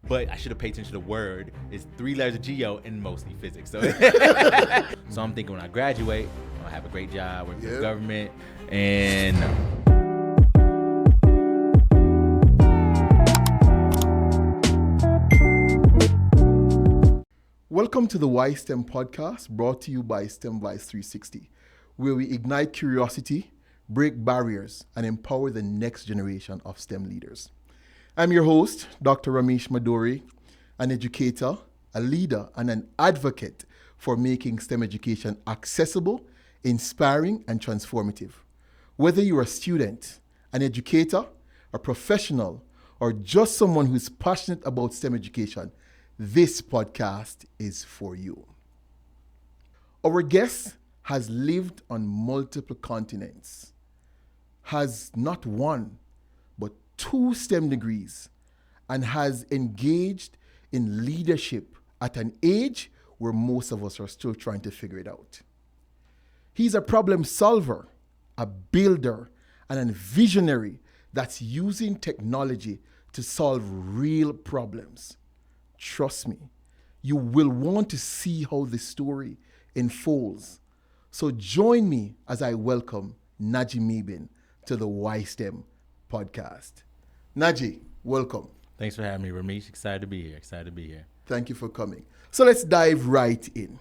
but I should have paid attention to the word. It's 3 letters of geo and mostly physics. So, so I'm thinking when I graduate, I'll have a great job, work for the government, and Welcome to the YSTEM podcast, brought to you by STEM Vice 360, where we ignite curiosity, break barriers, and empower the next generation of STEM leaders. I'm your host, Dr. Rameesh Madourie, an educator, a leader, and an advocate for making STEM education accessible, inspiring, and transformative. Whether you're a student, an educator, a professional, or just someone who's passionate about STEM education, this podcast is for you. Our guest has lived on multiple continents, has not one, but 2 STEM degrees, and has engaged in leadership at an age where most of us are still trying to figure it out. He's a problem solver, a builder, and a visionary that's using technology to solve real problems. Trust me, you will want to see how the story unfolds. So join me as I welcome Nahjee Maybin to the YSTEM podcast. Nahjee, welcome. thanks for having me, Ramesh. Excited to be here. Thank you for coming. So let's dive right in.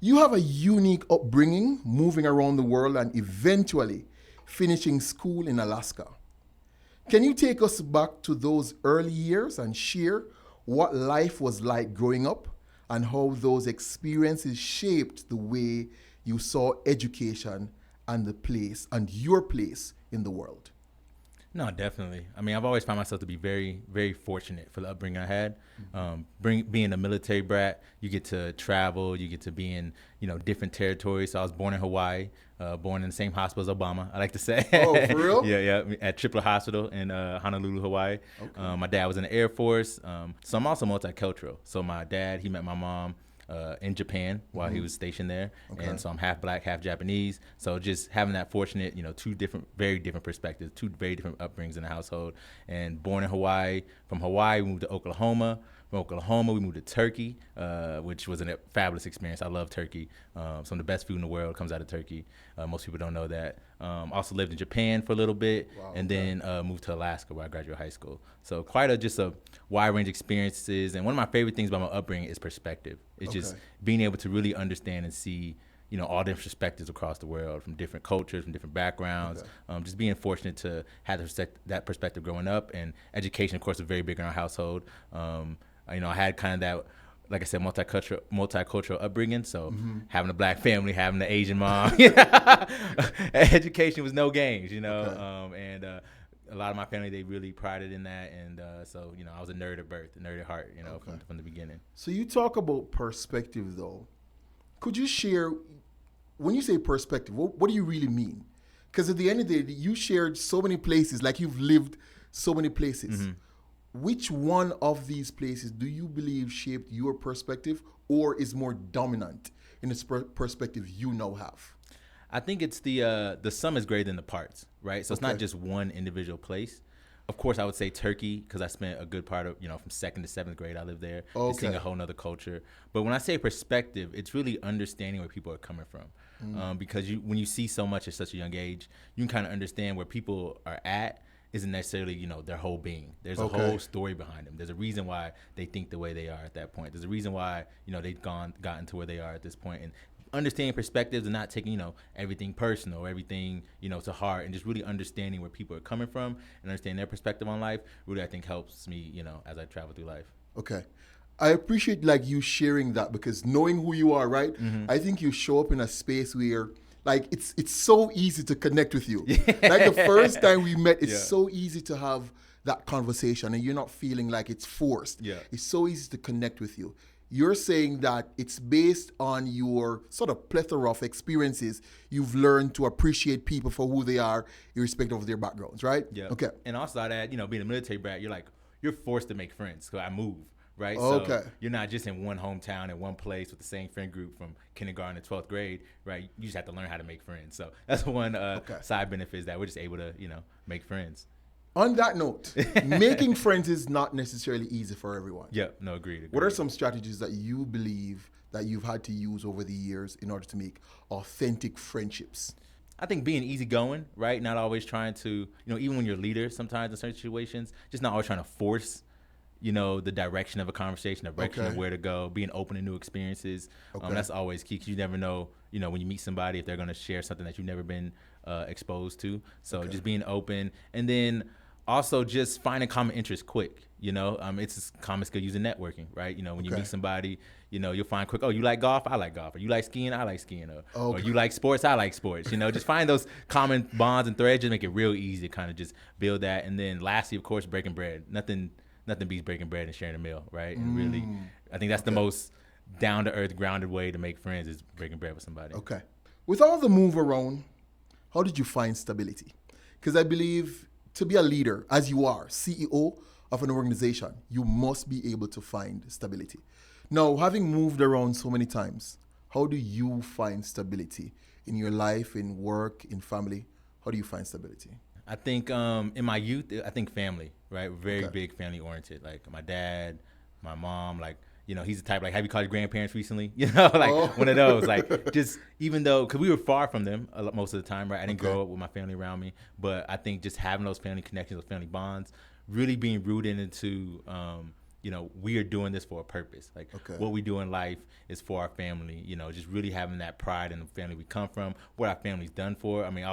You have a unique upbringing, moving around the world and eventually finishing school in Alaska. Can you take us back to those early years and share what life was like growing up and how those experiences shaped the way you saw education and your place in the world? No, definitely. I mean, I've always found myself to be very, very fortunate for the upbringing I had. Being a military brat, you get to travel, you get to be in, different territories. So I was born in Hawaii, born in the same hospital as Obama, I like to say. Oh, for real? Yeah, at Triplet Hospital in Honolulu, Hawaii. Okay. My dad was in the Air Force. So I'm also multicultural. So my dad, he met my mom in Japan while he was stationed there. Okay. And so I'm half black, half Japanese. So just having that fortunate, 2 very different perspectives, 2 very different upbringings in the household. And born in Hawaii. From Hawaii, we moved to Oklahoma. From Oklahoma, we moved to Turkey, which was a fabulous experience. I love Turkey. Some of the best food in the world comes out of Turkey. Most people don't know that. Also lived in Japan for a little bit, and then moved to Alaska where I graduated high school. So quite a wide range of experiences. And one of my favorite things about my upbringing is perspective. It's just being able to really understand and see all different perspectives across the world, from different cultures, from different backgrounds. Just being fortunate to have that perspective growing up. And education, of course, is very big in our household. I had kind of that, like I said, multicultural upbringing. So having a black family, having the Asian mom, education was no games, and a lot of my family, they really prided in that. And so, I was a nerd at birth, a nerd at heart, from the beginning. So you talk about perspective, though. Could you share, when you say perspective, what do you really mean? Because at the end of the day, you shared so many places, like you've lived so many places. Which one of these places do you believe shaped your perspective or is more dominant in the perspective you now have? I think it's the sum is greater than the parts, right? So it's not just one individual place. Of course, I would say Turkey, because I spent a good part of, from 2nd to 7th grade, I lived there. And seeing a whole nother culture. But when I say perspective, it's really understanding where people are coming from. Because when you see so much at such a young age, you can kind of understand where people are at isn't necessarily, their whole being. There's a whole story behind them. There's a reason why they think the way they are at that point. There's a reason why, they've gotten to where they are at this point. And understanding perspectives and not taking, everything personal or everything, to heart, and just really understanding where people are coming from and understanding their perspective on life really, I think, helps me, as I travel through life. Okay. I appreciate you sharing that, because knowing who you are, right? I think you show up in a space where it's so easy to connect with you. Like the first time we met, it's so easy to have that conversation and you're not feeling like it's forced. It's so easy to connect with you. You're saying that it's based on your sort of plethora of experiences. You've learned to appreciate people for who they are, irrespective of their backgrounds, right? Yeah. Okay. And also I'd add, being a military brat, you're forced to make friends. So I move. Right? Okay. So you're not just in one hometown in one place with the same friend group from kindergarten to 12th grade, right? You just have to learn how to make friends. So that's one side benefit, is that we're just able to, make friends. On that note, making friends is not necessarily easy for everyone. Yeah, no, agreed. What are some strategies that you believe that you've had to use over the years in order to make authentic friendships? I think being easygoing, right? Not always trying to, even when you're a leader, sometimes in certain situations, just not always trying to force, the direction of a conversation, the direction of where to go, being open to new experiences. That's always key because you never know, when you meet somebody, if they're going to share something that you've never been exposed to. So just being open. And then also just finding common interests quick. It's a common skill using networking, right? When you meet somebody, you'll find quick, oh, you like golf? I like golf. Or you like skiing? I like skiing. Or you like sports? I like sports. Just find those common bonds and threads, just make it real easy to kind of just build that. And then lastly, of course, breaking bread. Nothing beats breaking bread and sharing a meal, right? And really, I think that's the most down-to-earth, grounded way to make friends is breaking bread with somebody. Okay. With all the move around, how did you find stability? Because I believe to be a leader, as you are, CEO of an organization, you must be able to find stability. Now, having moved around so many times, how do you find stability in your life, in work, in family? How do you find stability? I think in my youth, I think family, right? Very big family oriented. Like my dad, my mom, like, he's the type, like, have you called your grandparents recently? One of those, like, just even though, because we were far from them most of the time, right? I didn't grow up with my family around me, but I think just having those family connections, those family bonds, really being rooted into, we are doing this for a purpose. Like what we do in life is for our family, just really having that pride in the family we come from, what our family's done for. I mean,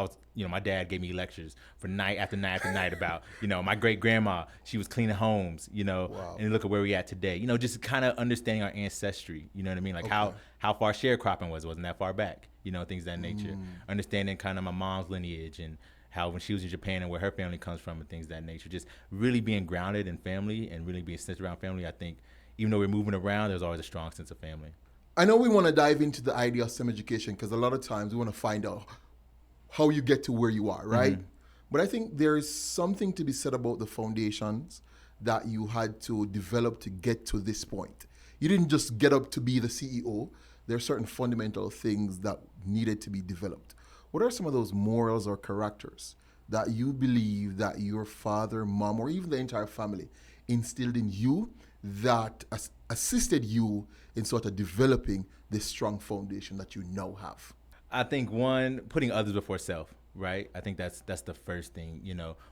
my dad gave me lectures for night after night after night about, my great grandma, she was cleaning homes, and look at where we at today, just kind of understanding our ancestry, you know what I mean? Like how far sharecropping wasn't that far back, things of that nature. Understanding kind of my mom's lineage and how when she was in Japan and where her family comes from and things of that nature, just really being grounded in family and really being centered around family. I think even though we're moving around, there's always a strong sense of family. I know we want to dive into the idea of STEM education because a lot of times we want to find out how you get to where you are, right? But I think there is something to be said about the foundations that you had to develop to get to this point. You didn't just get up to be the CEO. There are certain fundamental things that needed to be developed. What are some of those morals or characters that you believe that your father, mom, or even the entire family instilled in you that assisted you in sort of developing this strong foundation that you now have? I think one, putting others before self, right? I think that's the first thing.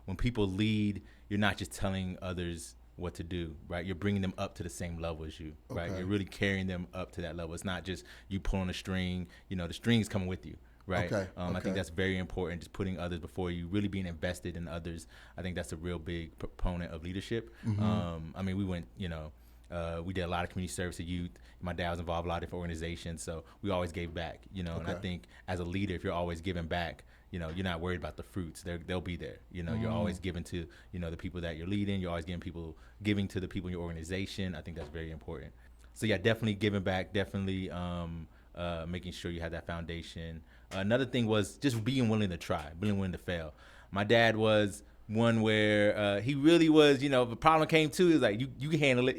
When people lead, you're not just telling others what to do, right? You're bringing them up to the same level as you, right? You're really carrying them up to that level. It's not just you pulling a string, the string's coming with you. Right. I think that's very important. Just putting others before you, really being invested in others. I think that's a real big proponent of leadership. I mean, we went, we did a lot of community service to youth. My dad was involved in a lot of different organizations, so we always gave back. And I think as a leader, if you're always giving back, you're not worried about the fruits. They'll be there. You're always giving to, the people that you're leading. You're always giving to the people in your organization. I think that's very important. So yeah, definitely giving back. Definitely making sure you have that foundation. Another thing was just being willing to try, being willing to fail. My dad was one where he really was, if a problem came to, he was like, you can handle it.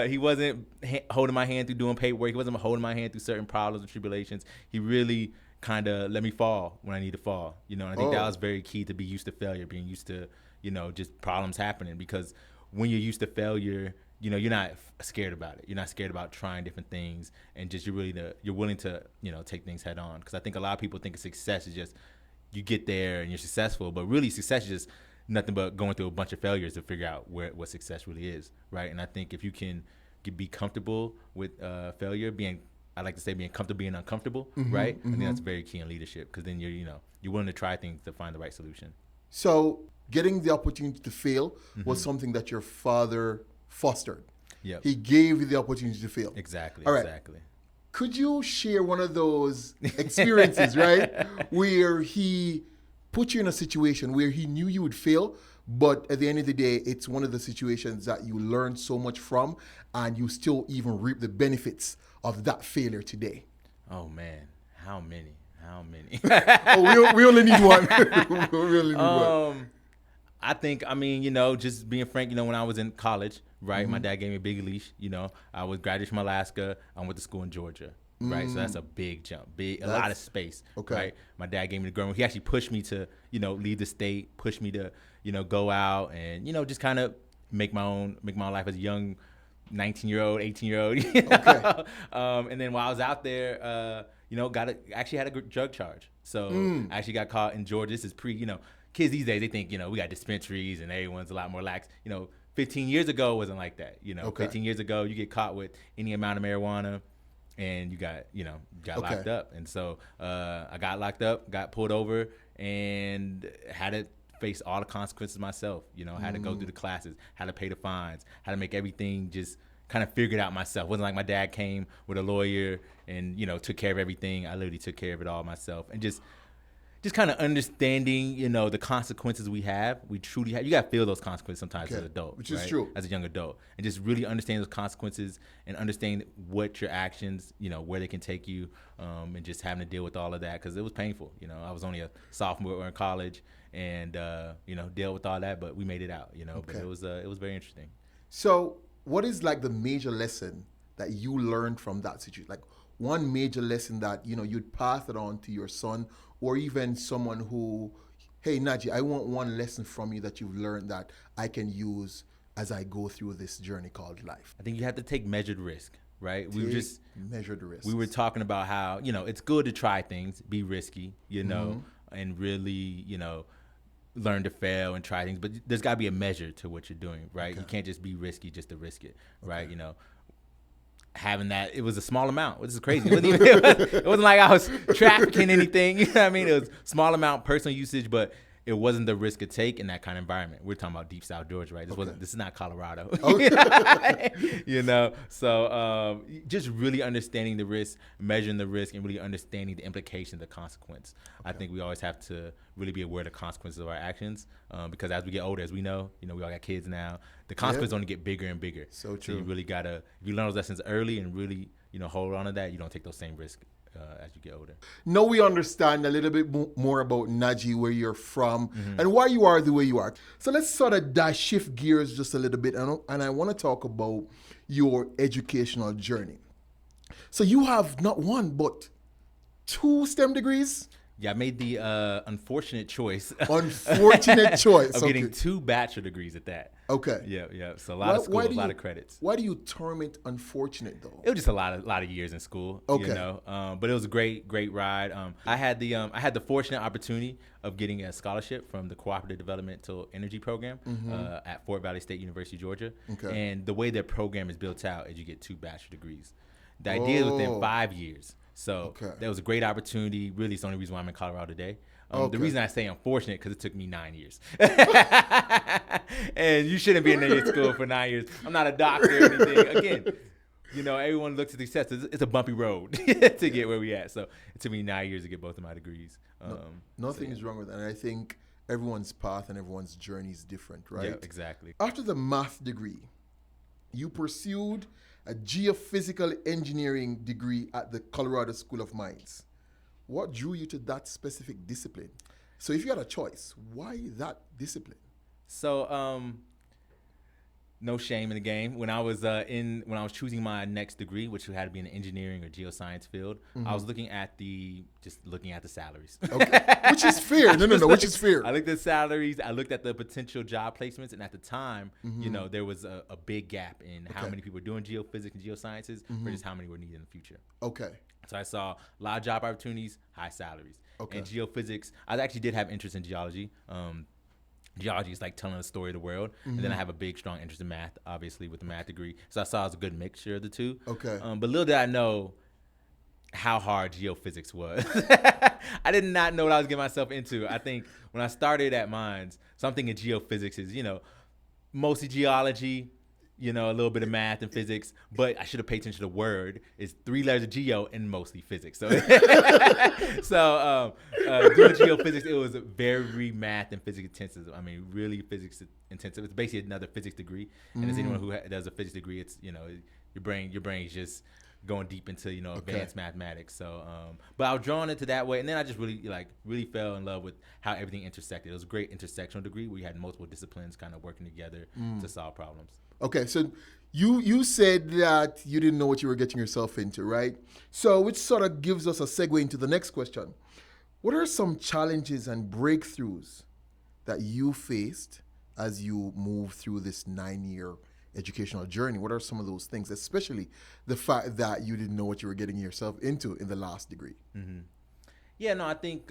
He wasn't holding my hand through doing paperwork. He wasn't holding my hand through certain problems and tribulations. He really kind of let me fall when I need to fall. And I think that was very key, to be used to failure, being used to, just problems happening, because when you're used to failure, you're not scared about it. You're not scared about trying different things, and just you're willing to, take things head on. Because I think a lot of people think success is just you get there and you're successful, but really success is just nothing but going through a bunch of failures to figure out what success really is, right? And I think if you can be comfortable with failure, I like to say being comfortable being uncomfortable, right? I think that's very key in leadership, because then you're willing to try things to find the right solution. So getting the opportunity to fail was something that your father fostered. Yep. He gave you the opportunity to fail. Exactly. All right. Exactly. Could you share one of those experiences, right, where he put you in a situation where he knew you would fail, but at the end of the day, it's one of the situations that you learned so much from, and you still even reap the benefits of that failure today? Oh man, how many? We only need one. We only need one. I think, just being frank, when I was in college, right, my dad gave me a big leash. I was graduated from Alaska. I went to school in Georgia, right? So that's a big jump, a lot of space, okay. right? My dad gave me the ground. He actually pushed me to, leave the state, pushed me to, go out and, just kind of make my own life as a young 19-year-old, 18-year-old. Okay. And then while I was out there, actually had a drug charge. So I actually got caught in Georgia. This is kids these days, they think, we got dispensaries and everyone's a lot more lax. 15 years ago, it wasn't like that. Okay. 15 years ago, you get caught with any amount of marijuana and you got locked up. And so I got locked up, got pulled over, and had to face all the consequences myself. Had to go through the classes, had to pay the fines, had to make everything just kind of figured out myself. It wasn't like my dad came with a lawyer and, took care of everything. I literally took care of it all myself. And just kind of understanding, the consequences we truly have. You got to feel those consequences sometimes as an adult. Which is true. As a young adult. And just really understanding those consequences and understanding what your actions, where they can take you, and just having to deal with all of that because it was painful. I was only a sophomore in college and, deal with all that, but we made it out, But it was very interesting. So what is like the major lesson that you learned from that situation? Like one major lesson that, you'd pass it on to your son or even someone who, hey, Nahjee, I want one lesson from you that you've learned that I can use as I go through this journey called life. I think you have to take measured risk, right? Measured risk. We were talking about how, it's good to try things, be risky, and really, learn to fail and try things. But there's got to be a measure to what you're doing, right? Okay. You can't just be risky just to risk it, right? Okay. Having that, it was a small amount. This is crazy. It wasn't like I was trafficking anything. You know what I mean? It was small amount personal usage, but it wasn't the risk to take in that kind of environment. We're talking about deep South Georgia, right? This is not Colorado. Okay. So just really understanding the risk, measuring the risk, and really understanding the implications, the consequence. Okay. I think we always have to really be aware of the consequences of our actions because as we get older, as we know, we all got kids now, the consequences only get bigger and bigger. So true. So you really got to, if you learn those lessons early and really, hold on to that, you don't take those same risks as you get older. Now we understand a little bit more about Nahjee, where you're from, and why you are the way you are. So let's sort of shift gears just a little bit, and I want to talk about your educational journey. So you have not one, but 2 STEM degrees? Yeah, I made the unfortunate choice. Of getting 2 bachelor degrees at that. Okay. Yeah. So a lot of schools, a lot of credits. Why do you term it unfortunate though? It was just a lot of years in school. Okay. But it was a great ride. I had the fortunate opportunity of getting a scholarship from the Cooperative Developmental Energy Program at Fort Valley State University, Georgia. Okay. And the way their program is built out is you get 2 bachelor degrees. The idea is within 5 years. So that was a great opportunity. Really, it's the only reason why I'm in Colorado today. The reason I say unfortunate because it took me 9 years. And you shouldn't be in any school for 9 years. I'm not a doctor or anything. Again, everyone looks at the success. It's a bumpy road to get where we at. So it took me 9 years to get both of my degrees. Nothing is wrong with that. And I think everyone's path and everyone's journey is different, right? Yeah, exactly. After the math degree, you pursued a geophysical engineering degree at the Colorado School of Mines. What drew you to that specific discipline? So if you had a choice, why that discipline? So no shame in the game. When I was choosing my next degree, which had to be in the engineering or geoscience field, I was looking at the salaries. Okay, which is fair. No, which is fair. I looked at salaries. I looked at the potential job placements, and at the time, there was a big gap in how many people were doing geophysics and geosciences versus how many were needed in the future. Okay. So I saw a lot of job opportunities, high salaries. Okay. And geophysics, I actually did have interest in geology. Geology is like telling the story of the world. And then I have a big, strong interest in math, obviously, with the math degree. So I saw it was a good mixture of the two. Okay. But little did I know how hard geophysics was. I did not know what I was getting myself into. I think when I started at Mines, something in geophysics is, mostly geology, a little bit of math and physics, but I should have paid attention to the word. It's 3 letters of geo and mostly physics. So, doing geophysics, it was very math and physics intensive. I mean, really physics intensive. It's basically another physics degree. And as anyone who does a physics degree, it's, your brain is just going deep into, advanced mathematics. So, but I was drawn into that way. And then I just really fell in love with how everything intersected. It was a great intersectional degree where you had multiple disciplines kind of working together to solve problems. Okay, so you said that you didn't know what you were getting yourself into, right? So which sort of gives us a segue into the next question. What are some challenges and breakthroughs that you faced as you move through this 9-year educational journey? What are some of those things, especially the fact that you didn't know what you were getting yourself into in the last degree? Mm-hmm. Yeah, no, I think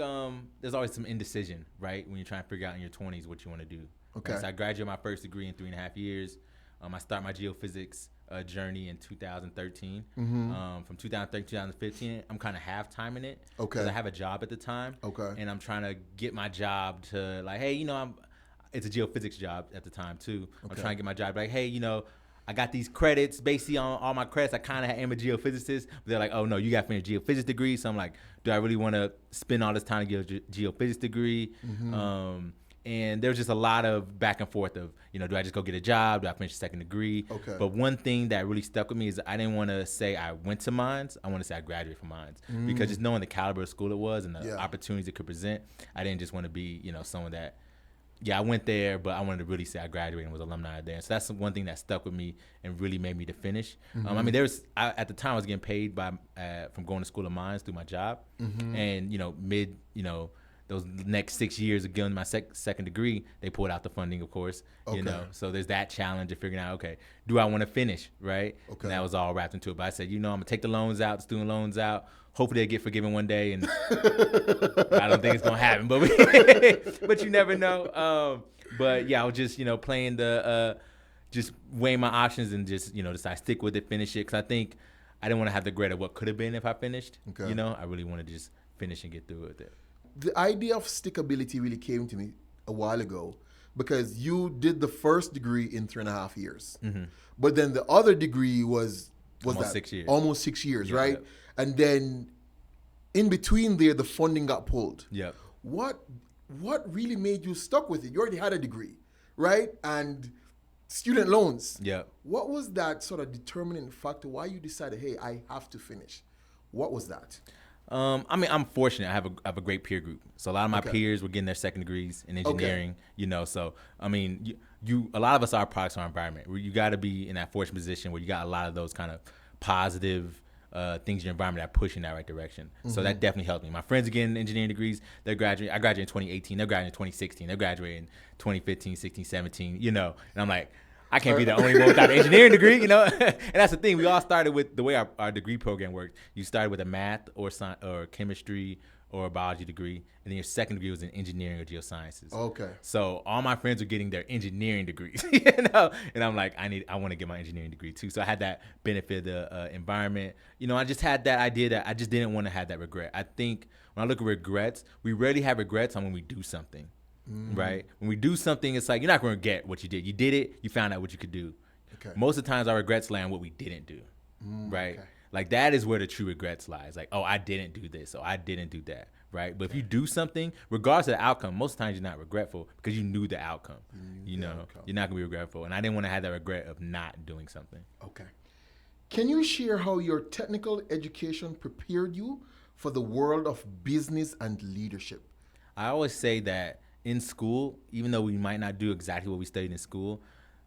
there's always some indecision, right? When you're trying to figure out in your 20s what you want to do. Okay. So I graduated my first degree in 3.5 years. I started my geophysics journey in 2013. From 2013 to 2015, I'm kind of half-timing it. Okay. Because I have a job at the time. Okay. And I'm trying to get my job to hey, it's a geophysics job at the time too. Okay. I'm trying to get my job hey, I got these credits. Basically on all my credits, I kind of am a geophysicist. But they're like, oh no, you got to finish a geophysics degree. So I'm like, do I really want to spend all this time to get a geophysics degree? And there was just a lot of back and forth of, do I just go get a job? Do I finish a second degree? Okay. But one thing that really stuck with me is I didn't want to say I went to Mines. I want to say I graduated from Mines. Because just knowing the caliber of school it was and the opportunities it could present, I didn't just want to be, someone that, I went there, but I wanted to really say I graduated and was alumni there. So that's one thing that stuck with me and really made me to finish. At the time I was getting paid from going to School of Mines through my job. And, those next 6 years of getting my second degree, they pulled out the funding, of course. Okay. So there's that challenge of figuring out, okay, do I want to finish, right? Okay. And that was all wrapped into it. But I said, I'm gonna take the loans out, the student loans out. Hopefully they get forgiven one day, and I don't think it's gonna happen, but but you never know. But yeah, I was just playing just weighing my options and just decide stick with it, finish it, because I think I didn't want to have the regret of what could have been if I finished. Okay. I really wanted to just finish and get through with it. The idea of stickability really came to me a while ago because you did the first degree in 3.5 years. But then the other degree was almost 6 years. Almost 6 years, right? Yep. And then in between there, the funding got pulled. Yep. What really made you stuck with it? You already had a degree, right? And student loans. Yep. What was that sort of determining factor why you decided, hey, I have to finish? What was that? I'm fortunate. I have a great peer group. So a lot of my peers were getting their second degrees in engineering. So you a lot of us are products of our environment. You got to be in that fortunate position where you got a lot of those kind of positive things in your environment that push in that right direction. So that definitely helped me. My friends are getting engineering degrees. I graduated in 2018. They're graduating in 2016. They're graduating in 2015, 16, 17. And I'm like, I can't be the only one without an engineering degree, And that's the thing. We all started with the way our degree program worked. You started with a math or science or chemistry or a biology degree, and then your second degree was in engineering or geosciences. Okay. So all my friends were getting their engineering degrees, And I'm like, I want to get my engineering degree too. So I had that benefit of the environment. I just had that idea that I just didn't want to have that regret. I think when I look at regrets, we rarely have regrets on when we do something. Right? When we do something, it's like you're not going to get what you did. You did it. You found out what you could do. Okay. Most of the times, our regrets lie on what we didn't do. Right? Okay. Like that is where the true regrets lies. Like, oh, I didn't do this. Oh, I didn't do that. Right? But if you do something, regardless of the outcome, most of the times you're not regretful because you knew the outcome. You're not going to be regretful. And I didn't want to have that regret of not doing something. Okay. Can you share how your technical education prepared you for the world of business and leadership? I always say that in school, even though we might not do exactly what we studied in school,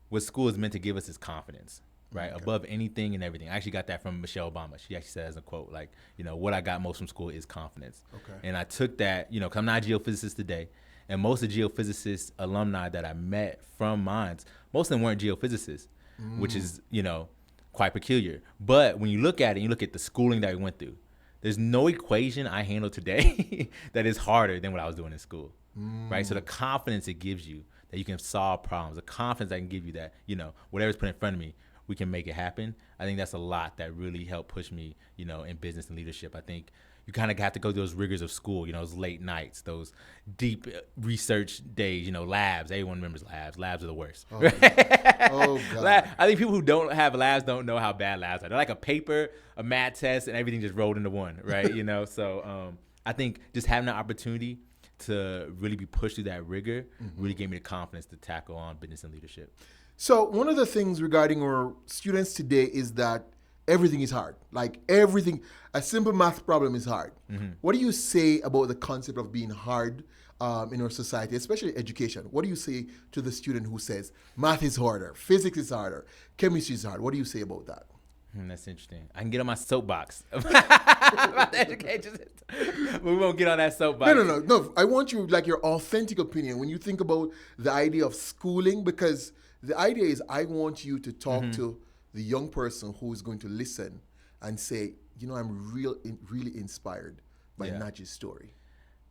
what school is meant to give us is confidence, right? Okay. Above anything and everything. I actually got that from Michelle Obama. She actually said as a quote, like, what I got most from school is confidence. Okay. And I took that, because I'm not a geophysicist today, and most of the geophysicist alumni that I met from Mines, most of them weren't geophysicists, which is, quite peculiar. But when you look at it, you look at the schooling that we went through, there's no equation I handle today that is harder than what I was doing in school. Right? So the confidence it gives you that you can solve problems, the confidence I can give you that, whatever's put in front of me, we can make it happen. I think that's a lot that really helped push me, in business and leadership. I think you kind of have to go through those rigors of school, those late nights, those deep research days, labs. Everyone remembers labs. Labs are the worst. Oh, oh God. I think people who don't have labs don't know how bad labs are. They're like a paper, a math test, and everything just rolled into one, right? So I think just having the opportunity to really be pushed through that rigor really gave me the confidence to tackle on business and leadership. So one of the things regarding our students today is that everything is hard. Like everything, a simple math problem is hard. What do you say about the concept of being hard in our society, especially education? What do you say to the student who says math is harder, physics is harder, chemistry is hard? What do you say about that? That's interesting. I can get on my soapbox about the education system. We won't get on that soapbox. No. I want you, like, your authentic opinion when you think about the idea of schooling, because the idea is I want you to talk to the young person who is going to listen and say, you know, I'm really inspired by Nahjee's story.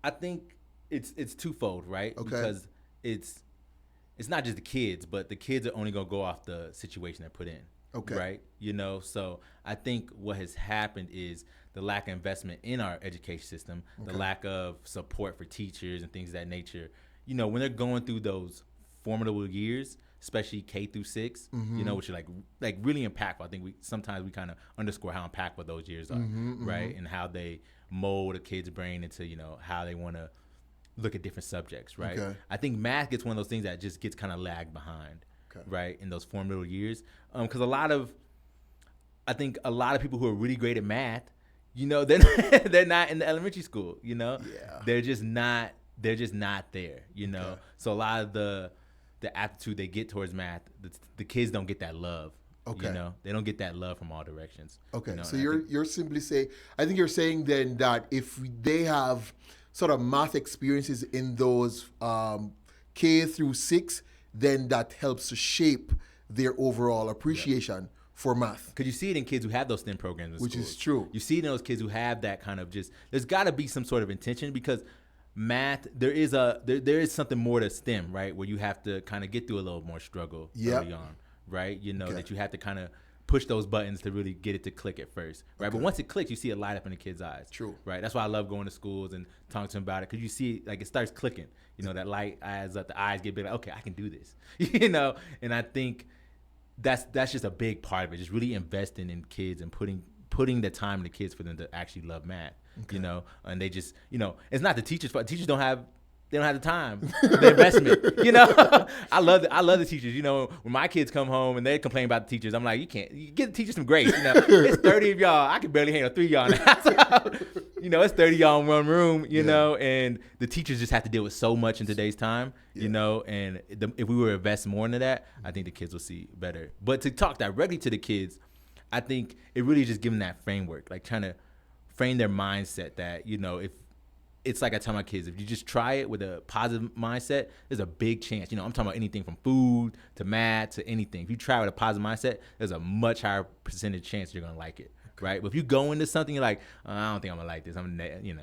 I think it's twofold, right? Okay. Because it's not just the kids, but the kids are only gonna go off the situation they're put in. Okay. Right? You know, so I think what has happened is the lack of investment in our education system, the lack of support for teachers and things of that nature. You know, when they're going through those formidable years, especially K through 6, you know, which are like really impactful. I think we sometimes kind of underscore how impactful those years are, right? And how they mold a kid's brain into, you know, how they want to look at different subjects, right? Okay. I think math gets one of those things that just gets kind of lagged behind. Right, in those formidable years, because I think a lot of people who are really great at math, you know, they're not in the elementary school, you know, they're just not there, you know. So a lot of the aptitude they get towards math, the kids don't get that love. You know, they don't get that love from all directions. Okay, you know? So you're simply saying, I think you're saying then that if they have sort of math experiences in those K through 6, then that helps to shape their overall appreciation for math. Because you see it in kids who have those STEM programs in Which schools. is true. You see it in those kids who have that kind of there's got to be some sort of intention, because math, there is something more to STEM, right? Where you have to kind of get through a little more struggle early on, right? You know, that you have to kind of push those buttons to really get it to click at first, right? But once it clicks, you see it light up in the kids' eyes. True. Right? That's why I love going to schools and talking to them about it, because you see, like, it starts clicking. You know, that light eyes up, the eyes get big, like, okay, I can do this. You know? And I think that's just a big part of it, just really investing in kids and putting the time in the kids for them to actually love math. You know? And they just, you know, it's not the teachers' fault. Teachers don't have the time, the investment. You know, I love the teachers. You know, when my kids come home and they complain about the teachers, I'm like, you give the teachers some grace. You know, it's 30 of y'all. I can barely handle 3 of y'all in the house. You know, it's 30 of y'all in one room. You know, and the teachers just have to deal with so much in today's time. You know, and if we were to invest more into that, I think the kids will see better. But to talk directly to the kids, I think it really is just giving that framework, like trying to frame their mindset that, you know, if it's like I tell my kids, if you just try it with a positive mindset, there's a big chance. You know, I'm talking about anything from food to math to anything. If you try with a positive mindset, there's a much higher percentage chance you're gonna like it, right? But if you go into something, you're like, I don't think I'm gonna like this. You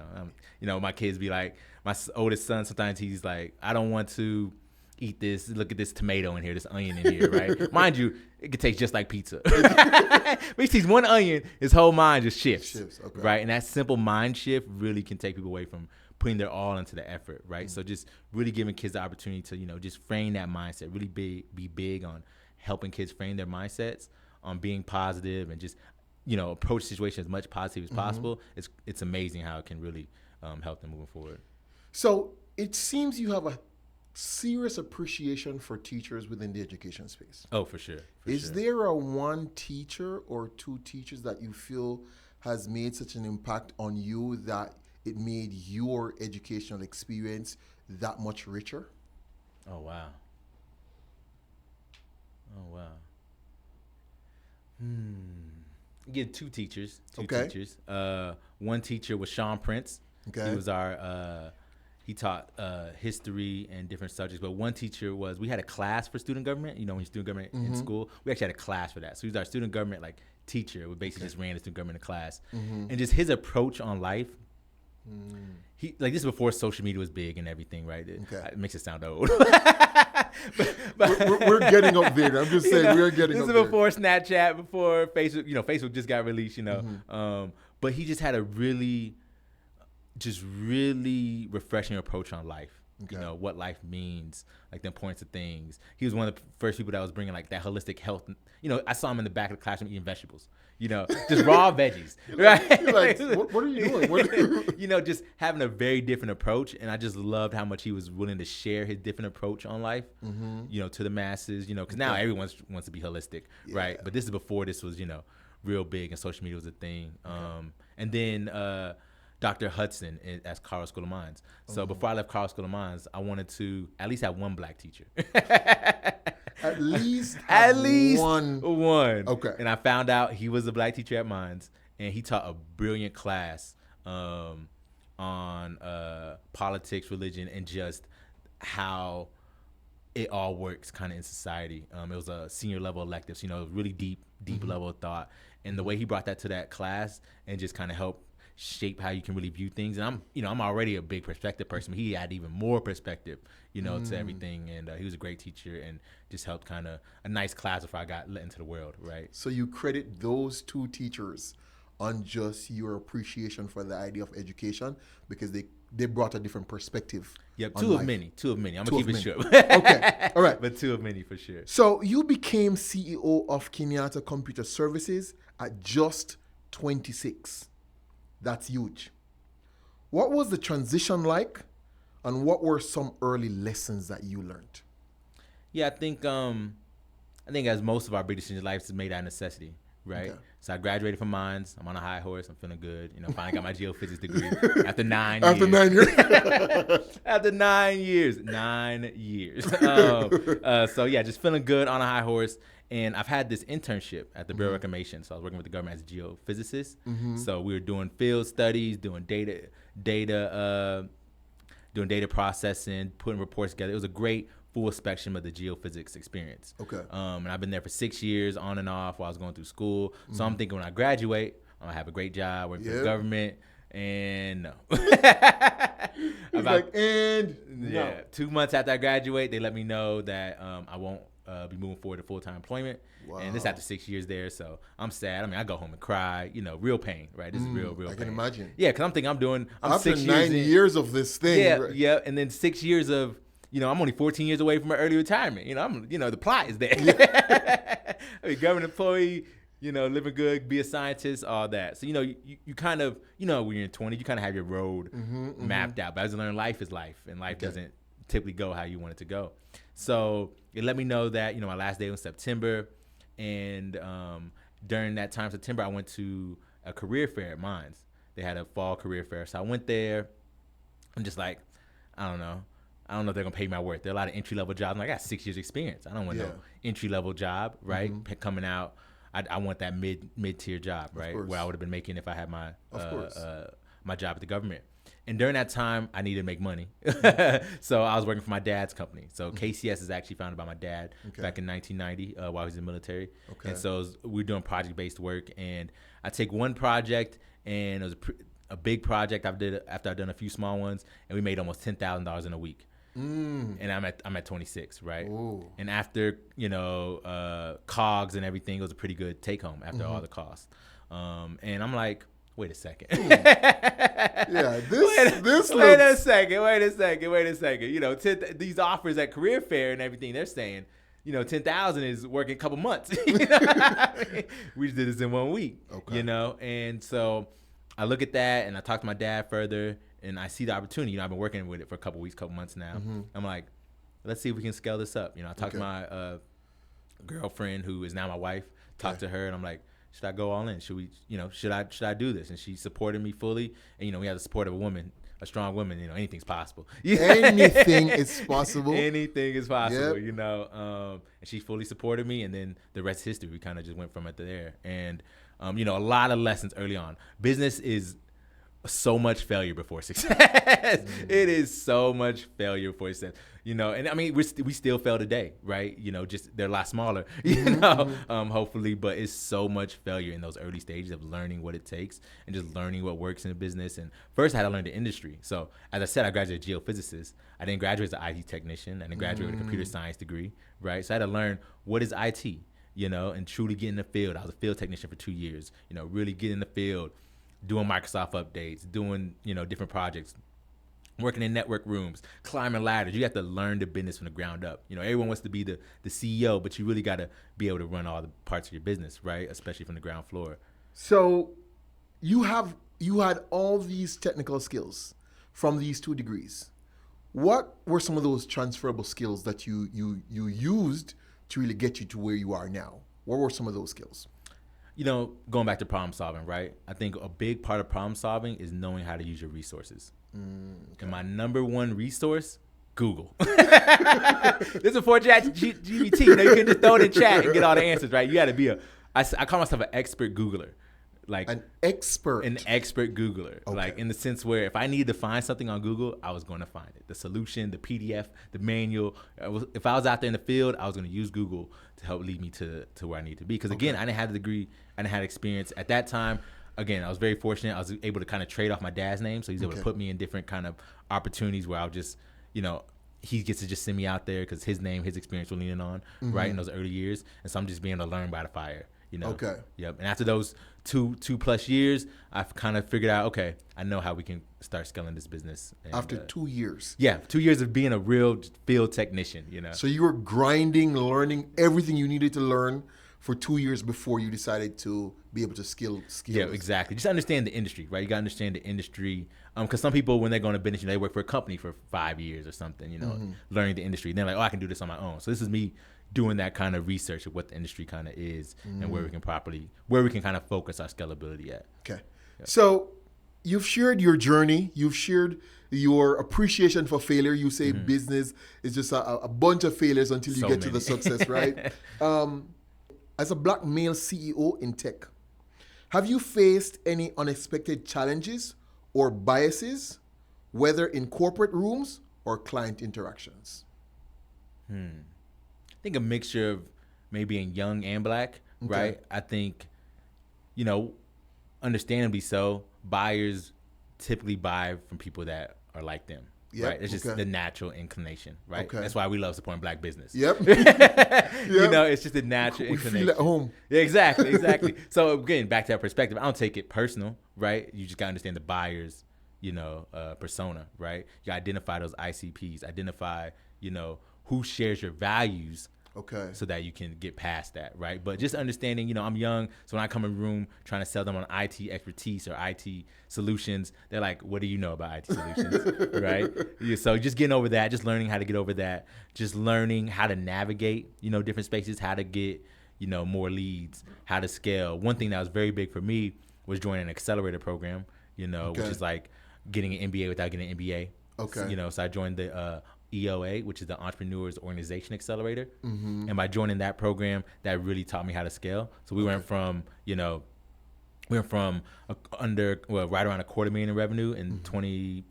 know, my kids be like, my oldest son, sometimes he's like, I don't want to eat this. Look at this tomato in here, this onion in here, right? Mind you, it could taste just like pizza. But he sees one onion, his whole mind just shifts. Right? And that simple mind shift really can take people away from putting their all into the effort, right? So just really giving kids the opportunity to, you know, just frame that mindset, really be big on helping kids frame their mindsets, on being positive, and just, you know, approach the situation as much positive as possible. It's amazing how it can really help them moving forward. So it seems you have a serious appreciation for teachers within the education space. Oh, for sure. Is there a one teacher or two teachers that you feel has made such an impact on you that it made your educational experience that much richer? Oh, wow. Get two teachers. One teacher was Sean Prince. He was our he taught history and different subjects. But one teacher we had a class for student government. You know, when you're student government in school, we actually had a class for that. So he was our student government teacher. We basically just ran the student government class. And just his approach on life. He this is before social media was big and everything, right? It makes it sound old. but we're getting up there. I'm just saying, we're getting up there. This is before Snapchat, before Facebook. You know, Facebook just got released. You know, but he just had a really refreshing approach on life. You know, what life means, like the importance of things. He was one of the first people that was bringing like that holistic health. You know, I saw him in the back of the classroom eating vegetables, you know, just raw veggies, right? You're like, what are you doing? You know, just having a very different approach. And I just loved how much he was willing to share his different approach on life, you know, to the masses, you know, because now everyone wants to be holistic, right? But this is before this was, you know, real big and social media was a thing. And then Dr. Hudson at Carl School of Mines. So before I left Carl School of Mines, I wanted to at least have one black teacher. At least one. Okay. And I found out he was a black teacher at Mines, and he taught a brilliant class on politics, religion, and just how it all works kind of in society. It was a senior level elective, so, really deep level of thought. And the way he brought that to that class and just kind of helped shape how you can really view things. And I'm already a big perspective person. He had even more perspective, to everything. And he was a great teacher and just helped kind of a nice class before I got let into the world, right? So you credit those two teachers on just your appreciation for the idea of education because they brought a different perspective. Yep, two of many. I'm going to keep it short. Okay, all right. But two of many for sure. So you became CEO of Kenyatta Computer Services at just 26. That's huge. What was the transition like, and what were some early lessons that you learned? Yeah, I think as most of our big decisions in life is made out of necessity, right? Okay. So I graduated from Mines. I'm on a high horse. I'm feeling good. Finally got my geophysics degree after 9 years. After 9 years. After 9 years. 9 years. So yeah, just feeling good on a high horse. And I've had this internship at the Bureau of Reclamation. So I was working with the government as a geophysicist. So we were doing field studies, doing data processing, putting reports together. It was a great full spectrum of the geophysics experience. Okay. And I've been there for 6 years on and off while I was going through school. So I'm thinking when I graduate, I'm gonna have a great job working for the government. And no. No. 2 months after I graduate, they let me know that I won't be moving forward to full-time employment. Wow. And this after 6 years there, so I'm sad. I mean, I go home and cry, real pain, right? This is real pain. I can imagine. Yeah, because I'm thinking I'm after 6 years 9 years of this thing. Yeah, right? yeah, and then 6 years of, I'm only 14 years away from an early retirement. The plot is there. I mean, government employee, living good, be a scientist, all that. So, you kind of, when you're in 20, you kind of have your road mapped out. But as I learned, life is life, and life doesn't typically go how you want it to go. So it let me know that, my last day was September. And during that time, September, I went to a career fair at Mines. They had a fall career fair. So I went there. I'm just like, I don't know if they're going to pay my worth. There are a lot of entry-level jobs. I got 6 years experience. I don't want no entry-level job, right? Coming out, I want that mid-tier job, right? Where I would have been making if I had my my job at the government. And during that time, I needed to make money. So I was working for my dad's company. So KCS is actually founded by my dad back in 1990 while he was in the military. Okay. And so we were doing project-based work. And I take one project, and it was a big project after I've done a few small ones, and we made almost $10,000 in a week. And I'm at 26, right? Ooh. And after COGS and everything, it was a pretty good take home after all the costs. And I'm like, wait a second. Yeah, this. Wait a second. These offers at career fair and everything, they're saying, 10,000 is working a couple months. We just did this in 1 week. Okay. And so I look at that and I talk to my dad further. And I see the opportunity. I've been working with it for a couple months now. I'm like, let's see if we can scale this up. I talked to my girlfriend, who is now my wife. Talked to her, and I'm like, should I go all in? Should we, should I do this? And she supported me fully. And we have the support of a woman, a strong woman. Anything's possible. Anything is possible. Anything is possible. And she fully supported me. And then the rest is history. We kind of just went from it to there. And a lot of lessons early on. Business is so much failure before success. It is so much failure before success. And I mean, we still fail today, right? Just they're a lot smaller, hopefully, but it's so much failure in those early stages of learning what it takes and just learning what works in a business. And first I had to learn the industry. So as I said, I graduated as a geophysicist. I didn't graduate as an IT technician. I didn't graduate with a computer science degree, right? So I had to learn what is IT, and truly get in the field. I was a field technician for 2 years, really get in the field, doing Microsoft updates, doing, different projects, working in network rooms, climbing ladders. You have to learn the business from the ground up. Everyone wants to be the CEO, but you really got to be able to run all the parts of your business, right? Especially from the ground floor. So you had all these technical skills from these 2 degrees. What were some of those transferable skills that you used to really get you to where you are now? What were some of those skills? going back to problem solving, right? I think a big part of problem solving is knowing how to use your resources. And my number one resource, Google. This is before ChatGPT. You can just throw it in chat and get all the answers, right? You got to be I call myself an expert Googler. Like an expert Googler. Okay. Like in the sense where if I needed to find something on Google, I was going to find it. The solution, the PDF, the manual. If I was out there in the field, I was going to use Google to help lead me to where I need to be. Because again, I didn't have the degree, I didn't have experience at that time. Again, I was very fortunate. I was able to kind of trade off my dad's name, so he's able to put me in different kind of opportunities where I'll just, he gets to just send me out there because his name, his experience we're leaning on, right, in those early years. And so I'm just being able to learn by the fire. Okay. Yep. And after those two plus years, I've kind of figured out, okay, I know how we can start scaling this business. And, after 2 years. Yeah, 2 years of being a real field technician, So you were grinding, learning everything you needed to learn for 2 years before you decided to be able to scale. Yeah, exactly. Just understand the industry, right? You got to understand the industry. Because some people, when they're going to business, they work for a company for 5 years or something, learning the industry. And they're like, oh, I can do this on my own. So this is me doing that kind of research of what the industry kind of is and where we can kind of focus our scalability at. Okay. Yep. So you've shared your journey. You've shared your appreciation for failure. You say business is just a bunch of failures until you get to the success, right? As a Black male CEO in tech, have you faced any unexpected challenges or biases, whether in corporate rooms or client interactions? I think a mixture of maybe being young and Black, right? I think, understandably so, buyers typically buy from people that are like them. Yep. Right, it's just the natural inclination, right? Okay. That's why we love supporting Black business. Yep. It's just a natural inclination. Feel at home. Yeah, exactly. So again, back to that perspective, I don't take it personal, right? You just gotta understand the buyer's, persona, right? You identify those ICPs, identify, who shares your values. Okay. So that you can get past that, right? But just understanding, I'm young, so when I come in a room trying to sell them on IT expertise or IT solutions, they're like, what do you know about IT solutions, right? So just getting over that, just learning how to get over that, just learning how to navigate, different spaces, how to get, more leads, how to scale. One thing that was very big for me was joining an accelerator program, which is like getting an MBA without getting an MBA. Okay. So I joined the EOA, which is the Entrepreneurs Organization Accelerator. And by joining that program, that really taught me how to scale. So we went from, right around $250,000 in revenue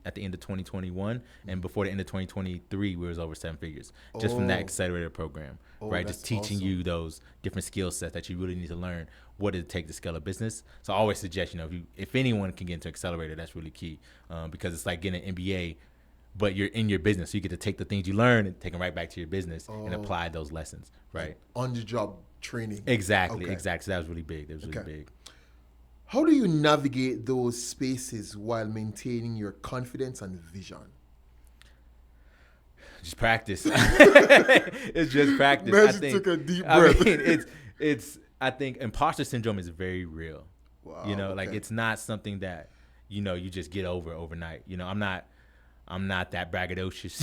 at the end of 2021. And before the end of 2023, we was over 7 figures just from that accelerator program, right? Just teaching you those different skill sets that you really need to learn. What does it take to scale a business? So I always suggest, if anyone can get into accelerator, that's really key because it's like getting an MBA, but you're in your business. So you get to take the things you learn and take them right back to your business and apply those lessons, right? On-the-job training. Exactly. So that was really big. Big. How do you navigate those spaces while maintaining your confidence and vision? Just practice. It's just practice. Magic took a deep breath. I think imposter syndrome is very real. Wow. Like it's not something that, you just get over overnight. I'm not that braggadocious.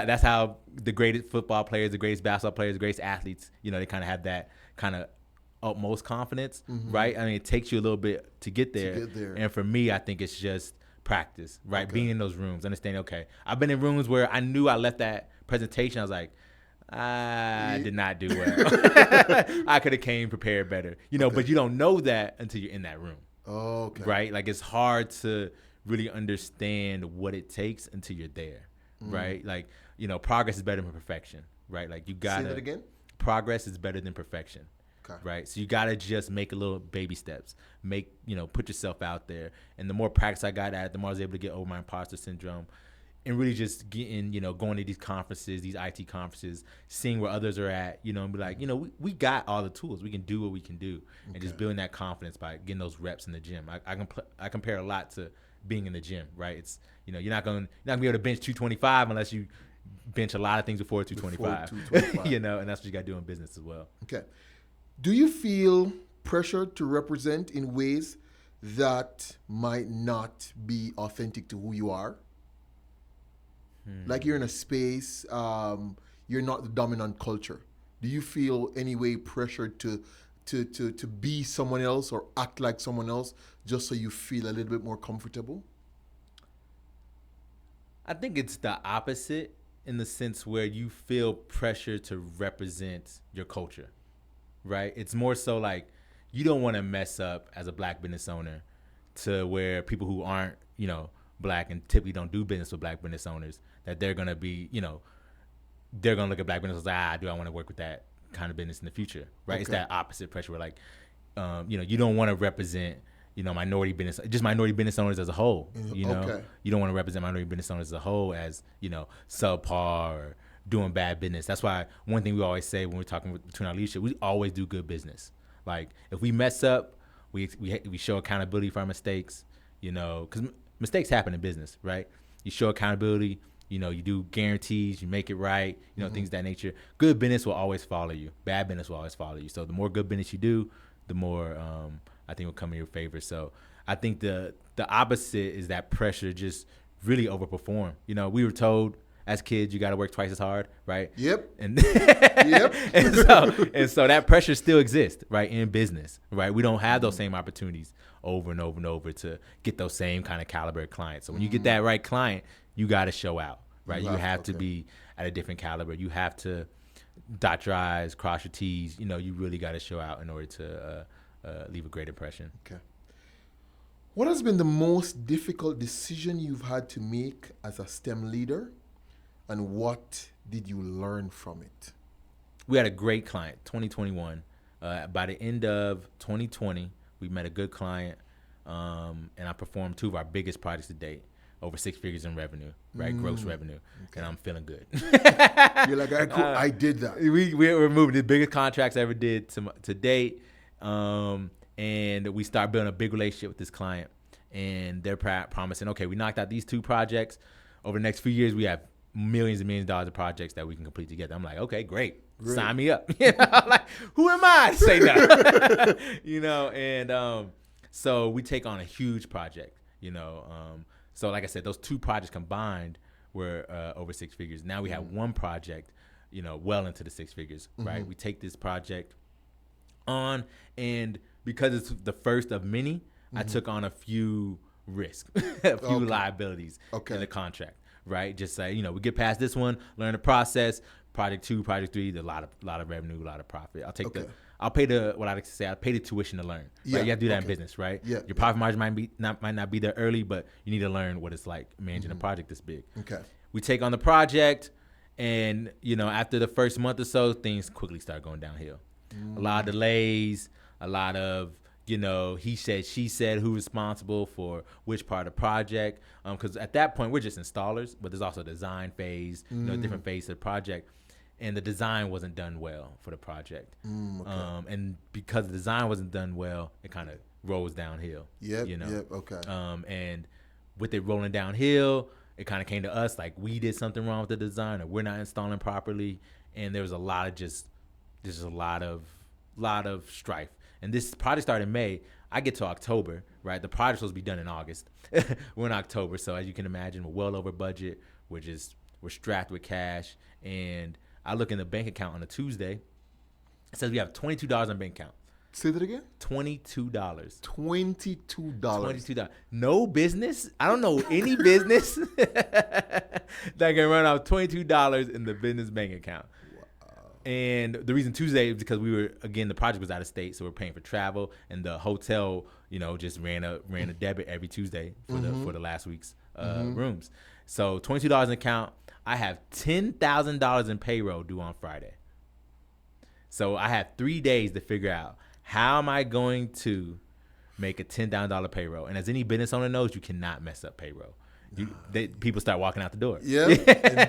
That's how the greatest football players, the greatest basketball players, the greatest athletes, they kind of have that kind of utmost confidence, right? I mean, it takes you a little bit to get there. And for me, I think it's just practice, right? Being in those rooms, understanding, okay, I've been in rooms where I knew I left that presentation. I was like, I did not do well. I could have came prepared better, but you don't know that until you're in that room. Right? Like it's hard to really understand what it takes until you're there, right? Like, progress is better than perfection, right? Like you gotta. Say that again? Progress is better than perfection, right? So you gotta just make a little baby steps, put yourself out there. And the more practice I got at it, the more I was able to get over my imposter syndrome and really just getting, going to these conferences, these IT conferences, seeing where others are at, and be like, we got all the tools. We can do what we can do. And just building that confidence by getting those reps in the gym. I compare a lot to being in the gym, right? It's, you're not gonna be able to bench 225 unless you bench a lot of things before 225. And that's what you got to do in business as well. Okay. Do you feel pressure to represent in ways that might not be authentic to who you are? Like you're in a space, you're not the dominant culture. Do you feel any way pressured to to be someone else or act like someone else just so you feel a little bit more comfortable? I think it's the opposite in the sense where you feel pressure to represent your culture, right? It's more so like you don't want to mess up as a black business owner to where people who aren't, black and typically don't do business with black business owners, that they're going to be, they're going to look at black business like, do I want to work with that kind of business in the future, right? Okay. It's that opposite pressure where like, you don't want to represent, minority business owners as a whole, Okay. You don't want to represent minority business owners as a whole as, subpar or doing bad business. That's why one thing we always say when we're talking between our leadership, we always do good business. Like if we mess up, we show accountability for our mistakes, because mistakes happen in business, right? You show accountability, you do guarantees, you make it right, things of that nature. Good business will always follow you. Bad business will always follow you. So the more good business you do, the more I think will come in your favor. So I think the opposite is that pressure just really overperform. We were told as kids you got to work twice as hard, right? Yep. And yep. and so that pressure still exists, right, in business, right? We don't have those same opportunities over and over and over to get those same kind of caliber clients. So when you get that right client, you got to show out, right? You have to be at a different caliber. You have to dot your I's, cross your T's. You really got to show out in order to leave a great impression. Okay. What has been the most difficult decision you've had to make as a STEM leader, and what did you learn from it? We had a great client, 2021. By the end of 2020, we met a good client, and I performed 2 of our biggest projects to date, over 6 figures in revenue, right? Gross revenue. Okay. And I'm feeling good. You're like, I did that. We're moving the biggest contracts I ever did to date. And we start building a big relationship with this client, and they're promising, okay, we knocked out these 2 projects. Over the next few years, we have millions and millions of dollars of projects that we can complete together. I'm like, okay, great. Sign me up. Like, who am I to say no? And so we take on a huge project, so like I said, those 2 projects combined were over 6 figures. Now we have 1 project, well into the 6 figures, right? We take this project on, and because it's the first of many, I took on a few risks, a few liabilities in the contract, right? Just say, we get past this one, learn the process. Project 2, project 3, a lot of revenue, a lot of profit. I'll pay the tuition to learn. Yeah. Right? You have to do that in business, right? Yeah. Your profit margin might not be there early, but you need to learn what it's like managing a project this big. Okay. We take on the project, and after the first month or so, things quickly start going downhill. A lot of delays, a lot of he said, she said, who's responsible for which part of the project. Because at that point, we're just installers, but there's also a design phase, different phase of the project. And the design wasn't done well for the project. Okay. And because the design wasn't done well, it kind of rolls downhill. Yep, okay. And with it rolling downhill, it kind of came to us like we did something wrong with the design, or we're not installing properly. And there was a lot of lot of strife. And this project started in May. I get to October, right? The project's supposed to be done in August. We're in October, so as you can imagine, we're well over budget. We're strapped with cash, and I look in the bank account on a Tuesday. It says we have $22 in the bank account. Say that again? $22. $22. No business. I don't know any business that can run out $22 in the business bank account. And the reason Tuesday is because the project was out of state, so we're paying for travel, and the hotel, just ran a debit every Tuesday for the last week's rooms. So $22 in account. I have $10,000 in payroll due on Friday. So I have 3 days to figure out how am I going to make a $10,000 payroll. And as any business owner knows, you cannot mess up payroll. People start walking out the door. Yeah,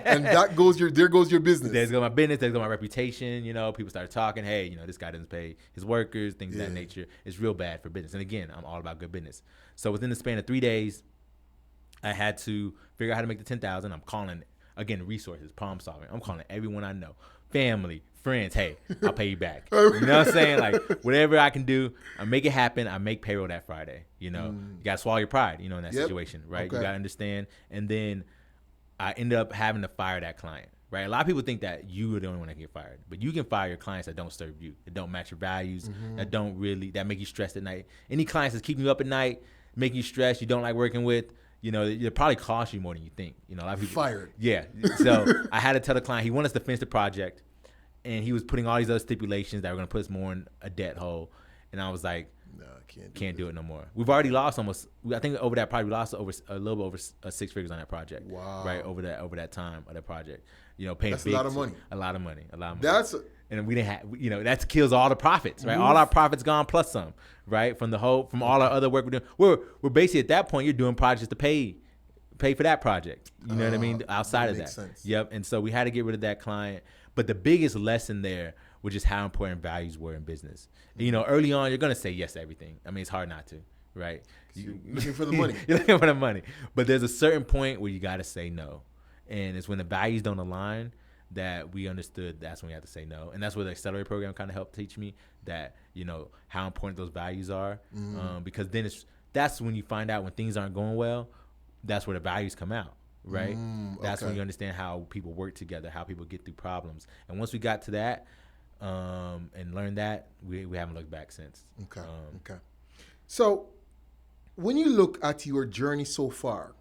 and there goes your business. There's my business. There's my reputation. People start talking. Hey, this guy doesn't pay his workers. Things of that nature. It's real bad for business. And again, I'm all about good business. So within the span of 3 days, I had to figure out how to make the $10,000. I'm calling resources, problem solving. I'm calling everyone I know, family, friends. Hey, I'll pay you back. You know what I'm saying? Like whatever I can do, I make it happen. I make payroll that Friday. You got to swallow your pride, in that situation, right? Okay. You got to understand. And then I ended up having to fire that client right? A lot of people think that you are the only one that can get fired, but you can fire your clients that don't serve you, that don't match your values, that make you stressed at night. Any clients that's keeping you up at night, making you stressed, you don't like working with, it probably costs you more than you think. A lot of people fired. Yeah. So I had to tell the client he wanted us to finish the project, and he was putting all these other stipulations that were going to put us more in a debt hole, and I was like, no, can't do it no more. We've already lost I think over that project we lost a little bit over 6 figures on that project. Wow. Right, over that time of that project. Paying that's big, a lot of money. A lot of money. And we didn't have, that kills all the profits, right? All our profits gone plus some, right? From all our other work we're doing. We're basically at that point, you're doing projects to pay for that project. You know what I mean? Outside of that. Sense. Yep. And so we had to get rid of that client. But the biggest lesson there was just how important values were in business. Early on, you're going to say yes to everything. I mean, it's hard not to, right? You're looking for the money. You're looking for the money. But there's a certain point where you got to say no. And it's when the values don't align that we understood that's when we had to say no. And that's where the Accelerate program kind of helped teach me that, how important those values are. Because then that's when you find out when things aren't going well, that's where the values come out. Right? That's when you understand how people work together, how people get through problems. And once we got to that and learned that, we haven't looked back since. Okay. So when you look at your journey so far,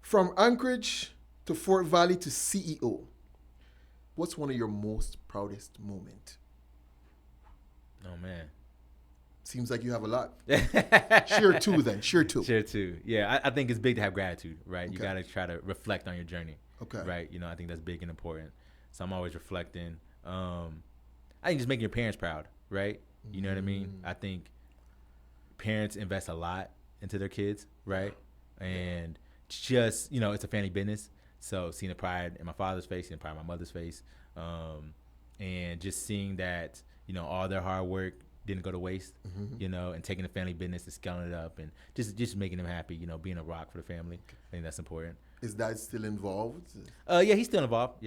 from Anchorage to Fort Valley to CEO, what's one of your most proudest moments? Oh, man. Seems like you have a lot. Share two. Share two. Yeah, I think it's big to have gratitude, right? You got to try to reflect on your journey. Okay. Right? I think that's big and important. So I'm always reflecting. I think just making your parents proud, right? You know what I mean? I think parents invest a lot into their kids, right? And just, it's a family business. So seeing the pride in my father's face, seeing the pride in my mother's face, and just seeing that, all their hard work didn't go to waste, and taking the family business and scaling it up and just making them happy, being a rock for the family. I think that's important. Is Dad still involved? Yeah, he's still involved.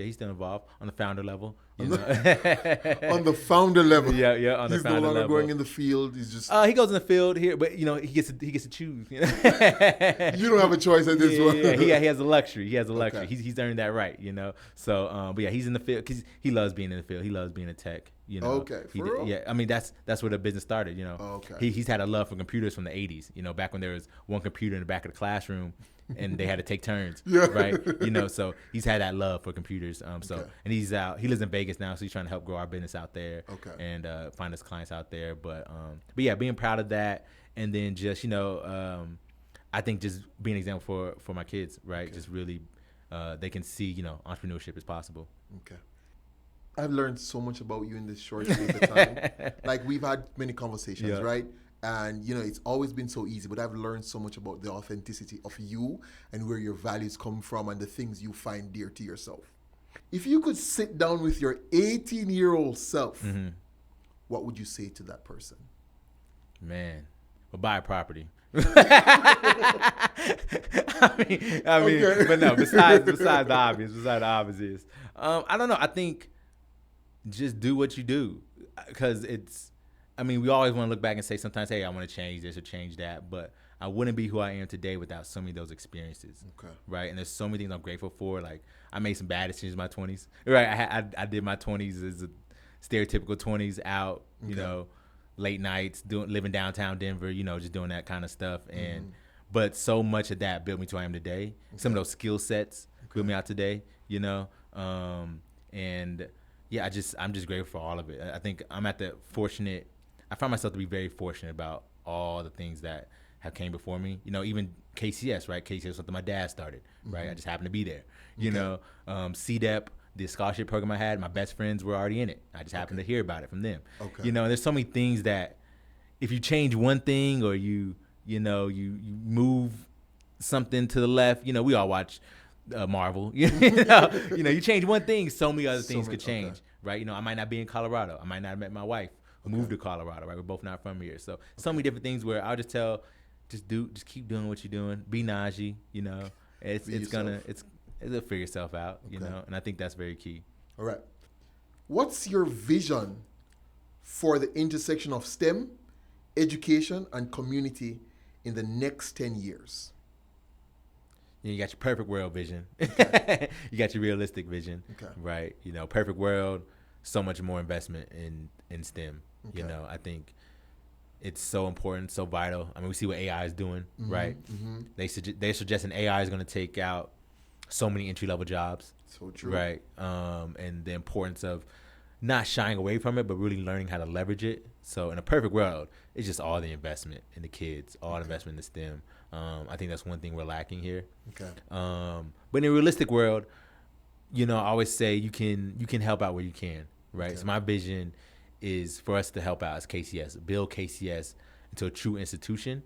On the founder level. On the founder level. Yeah, on the he's founder level. He's no longer going in the field. He's just. He goes in the field here, but he gets to choose. You don't have a choice at this one. Yeah, he has a luxury. Okay. He's earned that right. So, but yeah, he's in the field because he loves being in the field. He loves being in tech. Okay. For real? Yeah, I mean that's where the business started. Okay. He's had a love for computers from the '80s. Back when there was one computer in the back of the classroom. And they had to take turns, right? So he's had that love for computers. And he's out. He lives in Vegas now, so he's trying to help grow our business out there. And find us clients out there. But yeah, being proud of that, and then just I think just being an example for my kids, right? Just really, they can see entrepreneurship is possible. Okay. I've learned so much about you in this short space of time. Like we've had many conversations, right? And, it's always been so easy, but I've learned so much about the authenticity of you and where your values come from and the things you find dear to yourself. If you could sit down with your 18-year-old self, what would you say to that person? Man, well, buy a property. I mean, Okay. But no, besides the obvious, I don't know. I think just do what you do because we always want to look back and say sometimes, hey, I want to change this or change that, but I wouldn't be who I am today without so many of those experiences. Okay. Right. And there's so many things I'm grateful for. Like I made some bad decisions in my 20s. Right. I did my 20s as a stereotypical 20s out, late nights, living downtown Denver, just doing that kind of stuff. And but so much of that built me to who I am today. Some of those skill sets built me out today, and yeah, I'm just grateful for all of it. I think I'm I find myself to be very fortunate about all the things that have came before me. Even KCS, right? KCS was something my dad started, right? I just happened to be there. CDEP, the scholarship program I had, my best friends were already in it. I just happened to hear about it from them. Okay. There's so many things that if you change one thing or you move something to the left, we all watch Marvel. You change one thing, so many other things could change, right? I might not be in Colorado. I might not have met my wife. Moved to Colorado, right? We're both not from here. So many different things where I'll just tell, just keep doing what you're doing. Be Nahjee, it'll figure itself out, and I think that's very key. All right. What's your vision for the intersection of STEM, education, and community in the next 10 years? You got your perfect world vision. Okay. You got your realistic vision. Okay. Right. Perfect world, so much more investment in STEM. Okay. I think it's so important, so vital. I mean, we see what AI is doing, right? Mm-hmm. They're suggesting AI is going to take out so many entry level jobs. So true. Right. And the importance of not shying away from it, but really learning how to leverage it. So in a perfect world, it's just all the investment in the kids, all the investment in the STEM. I think that's one thing we're lacking here. Okay. But in a realistic world, I always say you can help out where you can, right? Okay. So my vision is for us to help out as KCS, build KCS into a true institution,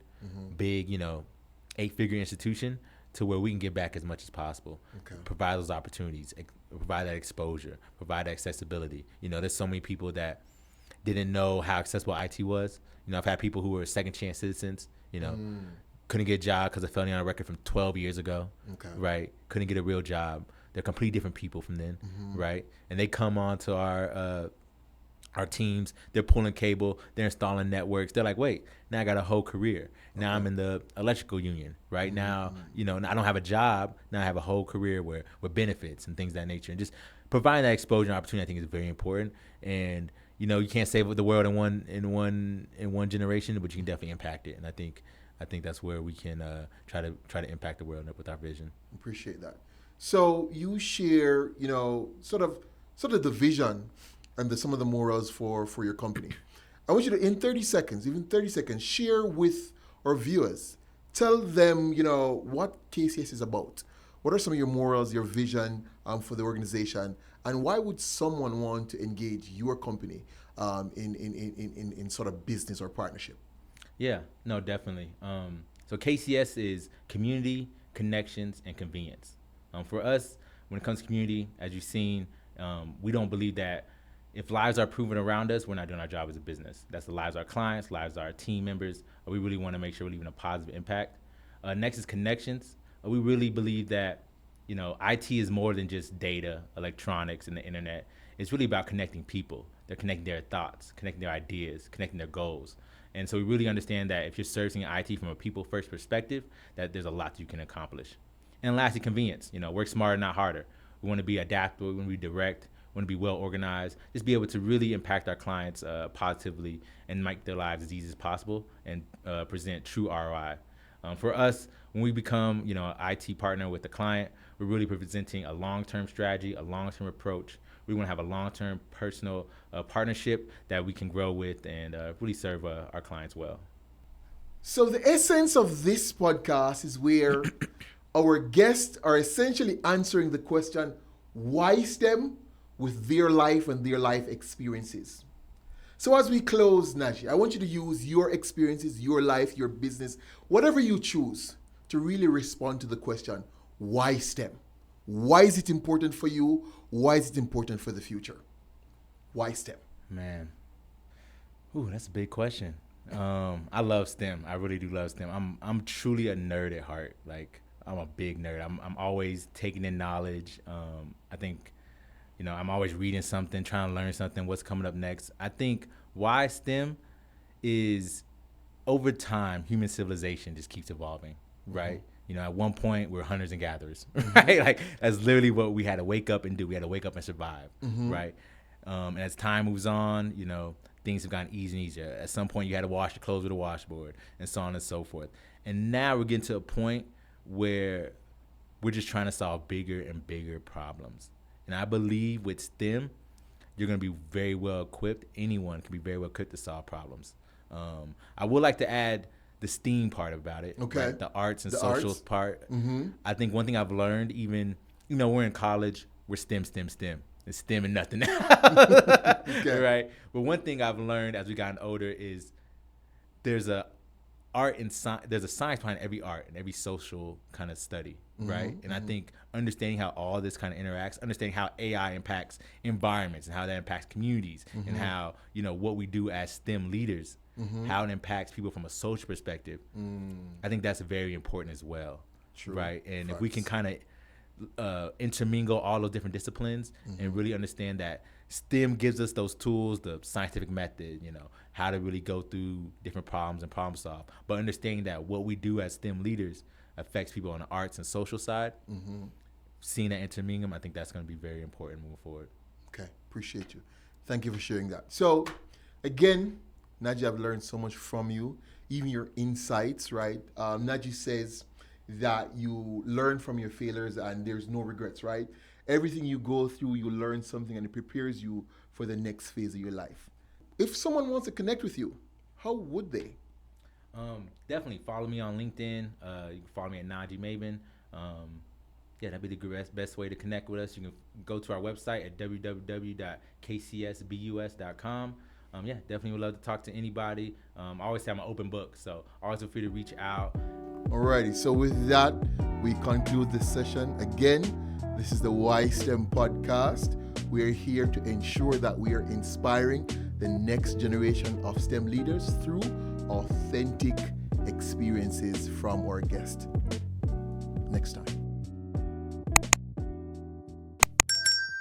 big, 8-figure institution, to where we can give back as much as possible. Okay. Provide those opportunities, provide that exposure, provide that accessibility. There's so many people that didn't know how accessible IT was. I've had people who were second chance citizens, couldn't get a job because of felony on a record from 12 years ago, right? Couldn't get a real job. They're completely different people from then, right? And they come on to our teams, they're pulling cable, they're installing networks. They're like, wait, now I got a whole career. Now I'm in the electrical union, right? Now, I don't have a job. Now I have a whole career with benefits and things of that nature. And just providing that exposure and opportunity, I think, is very important. And, you can't save the world in one generation, but you can definitely impact it. And I think that's where we can try to impact the world with our vision. Appreciate that. So you share, sort of the vision and some of the morals for your company. I want you to, in 30 seconds, share with our viewers. Tell them, what KCS is about. What are some of your morals, your vision for the organization, and why would someone want to engage your company in sort of business or partnership? Yeah, no, definitely. So KCS is community, connections, and convenience. For us, when it comes to community, as you've seen, we don't believe that if lives are proven around us, we're not doing our job as a business. That's the lives of our clients, lives of our team members. We really want to make sure we're leaving a positive impact. Next is connections. We really believe that, IT is more than just data, electronics, and the internet. It's really about connecting people. They're connecting their thoughts, connecting their ideas, connecting their goals. And so we really understand that if you're servicing IT from a people-first perspective, that there's a lot you can accomplish. And lastly, convenience. Work smarter, not harder. We want to be adaptable. We want to be direct. We want to be well organized. Just be able to really impact our clients positively and make their lives as easy as possible and present true ROI. For us, when we become, an IT partner with the client, we're really presenting a long-term strategy, a long-term approach. We want to have a long-term personal partnership that we can grow with and really serve our clients well. So the essence of this podcast is where our guests are essentially answering the question, why STEM, with their life and their life experiences. So as we close, Nahjee, I want you to use your experiences, your life, your business, whatever you choose, to really respond to the question, why STEM? Why is it important for you? Why is it important for the future? Why STEM? Man, that's a big question. I love STEM. I really do love STEM. I'm truly a nerd at heart. Like, I'm a big nerd. I'm always taking in knowledge. I think, I'm always reading something, trying to learn something, what's coming up next. I think why STEM is, over time, human civilization just keeps evolving, right? At one point, we were hunters and gatherers, right? Like, that's literally what we had to wake up and do. We had to wake up and survive, right? And as time moves on, things have gotten easier and easier. At some point, you had to wash your clothes with a washboard and so on and so forth. And now we're getting to a point where we're just trying to solve bigger and bigger problems. And I believe with STEM, you're going to be very well equipped. Anyone can be very well equipped to solve problems. I would like to add the STEAM part about it. Okay. Right? The arts and The socials arts. part. I think one thing I've learned, even, we're in college, we're STEM. It's STEM and nothing Okay. right? But one thing I've learned as we've gotten older is there's a art and there's a science behind every art and every social kind of study, right? And I think understanding how all this kind of interacts, understanding how AI impacts environments and how that impacts communities, and how, what we do as STEM leaders, how it impacts people from a social perspective, I think that's very important as well. True. Right? And Facts. if we can kind of intermingle all those different disciplines and really understand that STEM gives us those tools, the scientific method, how to really go through different problems and problem solve. But understanding that what we do as STEM leaders affects people on the arts and social side. Seeing that intermingle, I think that's going to be very important moving forward. Okay, appreciate you. Thank you for sharing that. So, again, Nahjee, I've learned so much from you, even your insights, right? Nahjee says that you learn from your failures and there's no regrets, right? Everything you go through, you learn something and it prepares you for the next phase of your life. If someone wants to connect with you, how would they? Definitely follow me on LinkedIn. You can follow me at Nahjee Maybin. Yeah, that'd be the best way to connect with us. You can go to our website at www.kcsbus.com. Yeah, definitely would love to talk to anybody. I always say I'm an open book, so always feel free to reach out. Alrighty, so with that, we conclude this session. Again, this is the YSTEM podcast. We are here to ensure that we are inspiring the next generation of STEM leaders through authentic experiences from our guest. Next time.